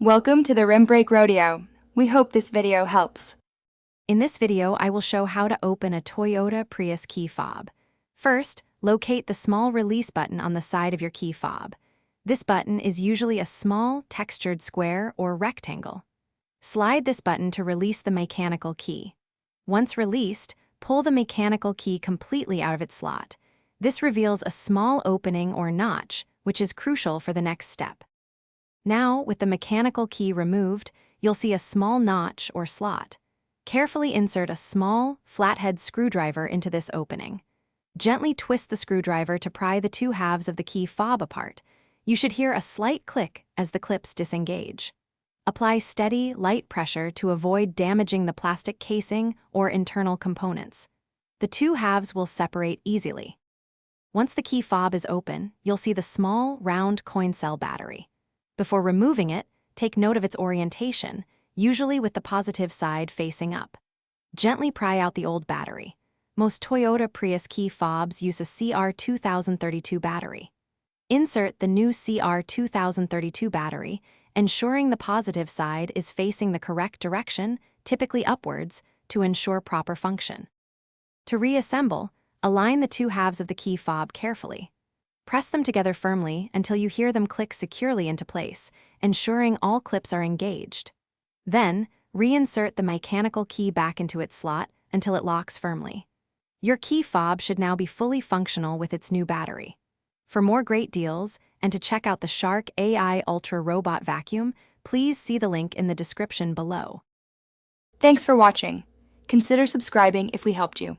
Welcome to the Rim Break Rodeo. We hope this video helps. In this video, I will show how to open a Toyota Prius key fob. First, locate the small release button on the side of your key fob. This button is usually a small, textured square or rectangle. Slide this button to release the mechanical key. Once released, pull the mechanical key completely out of its slot. This reveals a small opening or notch, which is crucial for the next step. Now, with the mechanical key removed, you'll see a small notch or slot. Carefully insert a small, flathead screwdriver into this opening. Gently twist the screwdriver to pry the two halves of the key fob apart. You should hear a slight click as the clips disengage. Apply steady, light pressure to avoid damaging the plastic casing or internal components. The two halves will separate easily. Once the key fob is open, you'll see the small, round coin cell battery. Before removing it, take note of its orientation, usually with the positive side facing up. Gently pry out the old battery. Most Toyota Prius key fobs use a CR2032 battery. Insert the new CR2032 battery, ensuring the positive side is facing the correct direction, typically upwards, to ensure proper function. To reassemble, align the two halves of the key fob carefully. Press them together firmly until you hear them click securely into place, ensuring all clips are engaged. Then, reinsert the mechanical key back into its slot until it locks firmly. Your key fob should now be fully functional with its new battery. For more great deals, and to check out the Shark AI Ultra Robot Vacuum, please see the link in the description below. Thanks for watching. Consider subscribing if we helped you.